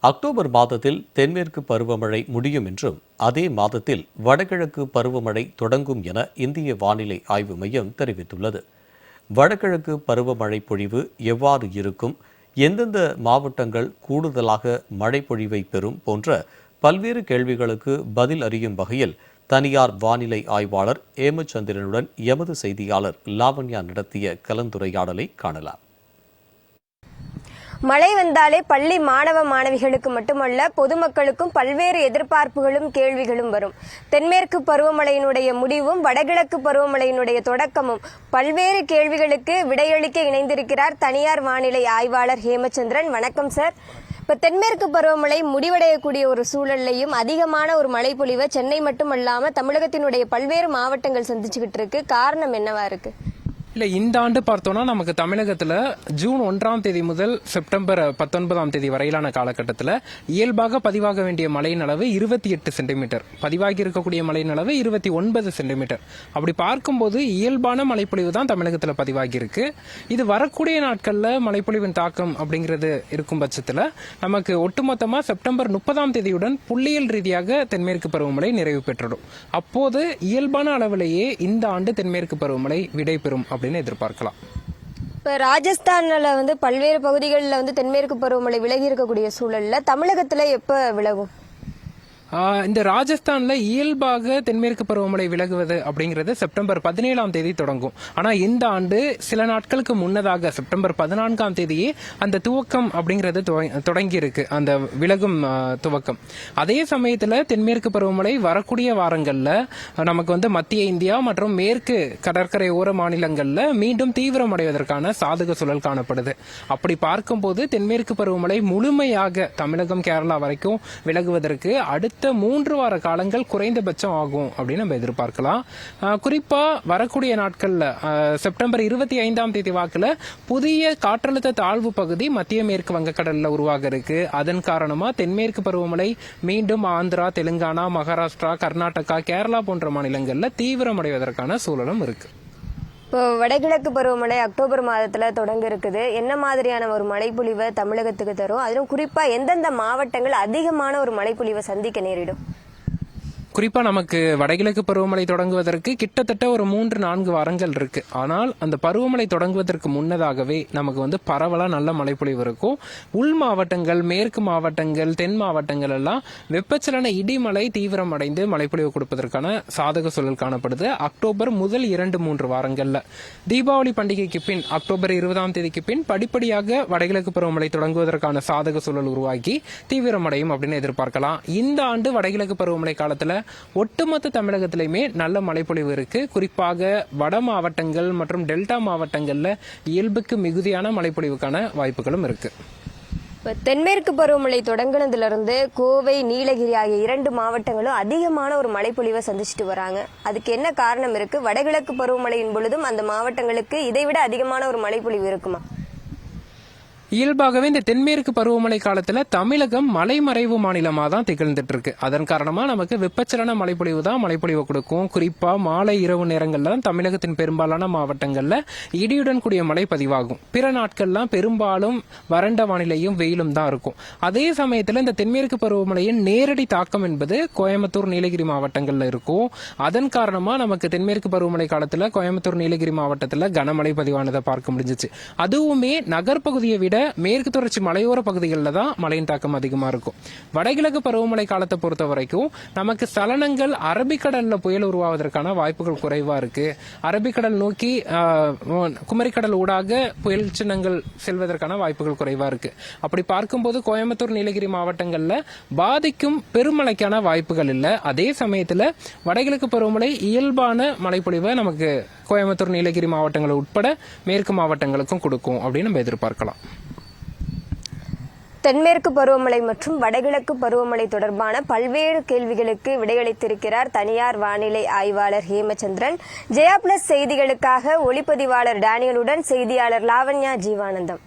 October மாதத்தில் தென்மேற்கு பருவமழை முடியும் என்றும் அதே மாதத்தில் வடகிழக்கு பருவமழை தொடங்கும் என இந்திய வானிலை ஆய்வு மையம் தெரிவித்துள்ளது. வடகிழக்கு பருவமழை பொழிவு எவ்வாறு இருக்கும், எந்தெந்த மாவட்டங்கள் கூடுதலாக மழை பொழிவை பெறும் போன்ற பல்வேறு கேள்விகளுக்கு பதில் அறியும் வகையில் தனியார் வானிலை ஆய்வாளர் ஏமச்சந்திரனுடன் எமது செய்தியாளர் லாவண்யா நடத்திய கலந்துரையாடலை காணலாம். மழை வந்தாலே பள்ளி மாணவ மாணவிகளுக்கு மட்டுமல்ல, பொதுமக்களுக்கும் பல்வேறு எதிர்பார்ப்புகளும் கேள்விகளும் வரும். தென்மேற்கு பருவமழையினுடைய முடிவும் வடகிழக்கு பருவமழையினுடைய தொடக்கமும் பல்வேறு கேள்விகளுக்கு விடையளிக்க இணைந்திருக்கிறார் தனியார் வானிலை ஆய்வாளர் ஹேமச்சந்திரன். வணக்கம் சார். இப்ப தென்மேற்கு பருவமழை முடிவடையக்கூடிய ஒரு சூழல்லையும் அதிகமான ஒரு மழை பொழிவை சென்னை மட்டுமல்லாம தமிழகத்தினுடைய பல்வேறு மாவட்டங்கள் சந்திச்சுக்கிட்டு இருக்கு. காரணம் என்னவா இருக்கு? இல்லை, இந்த ஆண்டு பார்த்தோம்னா நமக்கு தமிழகத்தில் ஜூன் 1 முதல் செப்டம்பர் 19 வரையிலான காலகட்டத்தில் இயல்பாக பதிவாக வேண்டிய மழையின் அளவு 28 சென்டிமீட்டர், பதிவாகி இருக்கக்கூடிய மழையின் அளவு 29 சென்டிமீட்டர். அப்படி பார்க்கும்போது இயல்பான மழைப்பொழிவு தான் தமிழகத்தில் பதிவாகி இருக்கு. இது வரக்கூடிய நாட்களில் மழைப்பொழிவின் தாக்கம் அப்படிங்கிறது இருக்கும் பட்சத்தில் நமக்கு ஒட்டுமொத்தமாக செப்டம்பர் 30 புள்ளியியல் ரீதியாக தென்மேற்கு பருவமழை நிறைவு பெற்றுடும். அப்போது இயல்பான அளவிலேயே இந்த ஆண்டு தென்மேற்கு பருவமழை விடைபெறும் அப்படின்னு எதிர்பார்க்கலாம். இப்ப ராஜஸ்தான்ல பல்வேறு பகுதிகளில் தென்மேற்கு பருவமழை விலகி இருக்கக்கூடிய சூழல்ல தமிழகத்துல எப்ப விலகும்? இந்த ராஜஸ்தான்ல இயல்பாக தென்மேற்கு பருவமழை விலகுவது அப்படிங்கிறது செப்டம்பர் 17 தொடங்கும். ஆனா இந்த ஆண்டு சில நாட்களுக்கு முன்னதாக செப்டம்பர் 14 அந்த துவக்கம் அப்படிங்கிறது தொடங்கி இருக்கு, அந்த விலகும் துவக்கம். அதே சமயத்துல தென்மேற்கு பருவமழை வரக்கூடிய வாரங்கள்ல நமக்கு மத்திய இந்தியா மற்றும் மேற்கு கடற்கரை ஓர மாநிலங்கள்ல மீண்டும் தீவிரமடைவதற்கான சாதக சூழல் காணப்படுது. அப்படி பார்க்கும்போது தென்மேற்கு பருவமழை முழுமையாக தமிழகம் கேரளா வரைக்கும் விலகுவதற்கு அடுத்த 3 வார காலங்கள் குறைந்தபட்சம் ஆகும் அப்படின்னு நம்ம எதிர்பார்க்கலாம். குறிப்பா வரக்கூடிய நாட்கள்ல செப்டம்பர் 25 வாக்குல புதிய காற்றழுத்த தாழ்வு பகுதி மத்திய மேற்கு வங்கக்கடல்ல உருவாக இருக்கு. அதன் காரணமா தென்மேற்கு பருவமழை மீண்டும் ஆந்திரா, தெலுங்கானா, மகாராஷ்டிரா, கர்நாடகா, கேரளா போன்ற மாநிலங்கள்ல தீவிரமடைவதற்கான சூழலும் இருக்கு. இப்போ வடகிழக்கு பருவமழை அக்டோபர் மாதத்துல தொடங்க இருக்குது. என்ன மாதிரியான ஒரு மழைப்பொழிவை தமிழகத்துக்கு தரும்? அதிலும் குறிப்பா எந்தெந்த மாவட்டங்கள் அதிகமான ஒரு மழைப்பொழிவை சந்திக்க நேரிடும்? குறிப்பா நமக்கு வடகிழக்கு பருவமழை தொடங்குவதற்கு கிட்டத்தட்ட ஒரு 3-4 வாரங்கள் இருக்கு. ஆனால் அந்த பருவமழை தொடங்குவதற்கு முன்னதாகவே நமக்கு பரவலா நல்ல மழைப்பொழிவு இருக்கும். உள் மாவட்டங்கள், மேற்கு மாவட்டங்கள், தென் மாவட்டங்கள் எல்லாம் வெப்பச்சலன இடிமலை தீவிரமடைந்து மழைப்பொழிவு கொடுப்பதற்கான சாதக சூழல் காணப்படுது. அக்டோபர் முதல் 2-3 வாரங்கள்ல தீபாவளி பண்டிகைக்கு பின் அக்டோபர் 20 பின் படிப்படியாக வடகிழக்கு பருவமழை தொடங்குவதற்கான சாதக சூழல் உருவாக்கி தீவிரமடையும் அப்படின்னு எதிர்பார்க்கலாம். இந்த ஆண்டு வடகிழக்கு பருவமழை காலத்துல ஒட்டுமொத்த தமிழகத்திலுமே நல்ல மழைப்பொழிவு இருக்கு. குறிப்பாக வட மாவட்டங்கள் மற்றும் டெல்டா மாவட்டங்கள்ல இயல்புக்கு மிகுதியான மழைப்பொழிவுக்கான வாய்ப்புகளும் இருக்கு. தென்மேற்கு பருவமழை தொடங்கினதிலிருந்து கோவை, நீலகிரி ஆகிய 2 மாவட்டங்களும் அதிகமான ஒரு மழைப்பொழிவை சந்திச்சுட்டு வராங்க. அதுக்கு என்ன காரணம் இருக்கு? வடகிழக்கு பருவமழையின் பொழுதும் அந்த மாவட்டங்களுக்கு இதைவிட அதிகமான ஒரு மழைப்பொழிவு இருக்குமா? இயல்பாகவே இந்த தென்மேற்கு பருவமழை காலத்துல தமிழகம் மலைமறைவு மாநிலமா தான் திகழ்ந்துட்டு இருக்கு. அதன் காரணமா நமக்கு வெப்பச்சலன மழைப்பொழிவு தான் மழைப்பொழிவு கொடுக்கும். குறிப்பா மாலை இரவு நேரங்கள்ல தமிழகத்தின் பெரும்பாலான மாவட்டங்கள்ல இடியுடன் கூடிய மழை பதிவாகும். பிற நாட்கள்லாம் பெரும்பாலும் வறண்ட வானிலையும் வெயிலும் தான் இருக்கும். அதே சமயத்துல இந்த தென்மேற்கு பருவமழையின் நேரடி தாக்கம் என்பது கோயம்புத்தூர், நீலகிரி மாவட்டங்கள்ல இருக்கும். அதன் காரணமா நமக்கு தென்மேற்கு பருவமழை காலத்துல கோயம்புத்தூர், நீலகிரி மாவட்டத்துல கனமழை பதிவானதை பார்க்க முடிஞ்சிச்சு. அதுவுமே நகர்பகுதியை விட மேற்கு தொடர்ச்சி மலையோர பகுதிகளில் தான் மழையின் தாக்கம் அதிகமா இருக்கும். வடகிழக்கு பருவமழை காலத்தை பொறுத்த வரைக்கும் நமக்கு சலனங்கள் அரபிக்கடல்ல புயல் உருவாவதற்கான வாய்ப்புகள் குறைவா இருக்கு. அரபிக்கடல் நோக்கி குமரிக்கடல் ஊடாக புயல் சின்னங்கள் செல்வதற்கான வாய்ப்புகள் குறைவா இருக்கு. அப்படி பார்க்கும்போது கோயம்புத்தூர், நீலகிரி மாவட்டங்கள்ல பாதிக்கும் பெருமழைக்கான வாய்ப்புகள் இல்லை. அதே சமயத்துல வடகிழக்கு பருவமழை இயல்பான மழைப்பொழிவை நமக்கு கோயம்புத்தூர், நீலகிரி மாவட்டங்கள் உட்பட மேற்கு மாவட்டங்களுக்கும் கொடுக்கும் அப்படின்னு நம்ம எதிர்பார்க்கலாம். தென்மேற்கு பருவமழை மற்றும் வடகிழக்கு பருவமழை தொடர்பான பல்வேறு கேள்விகளுக்கு விடையளித்திருக்கிறார் தனியார் வானிலை ஆய்வாளர் ஹேமச்சந்திரன். ஜெயா பிளஸ் செய்திகளுக்காக ஒளிப்பதிவாளர் டேனியலுடன் செய்தியாளர் லாவண்யா ஜீவானந்தம்.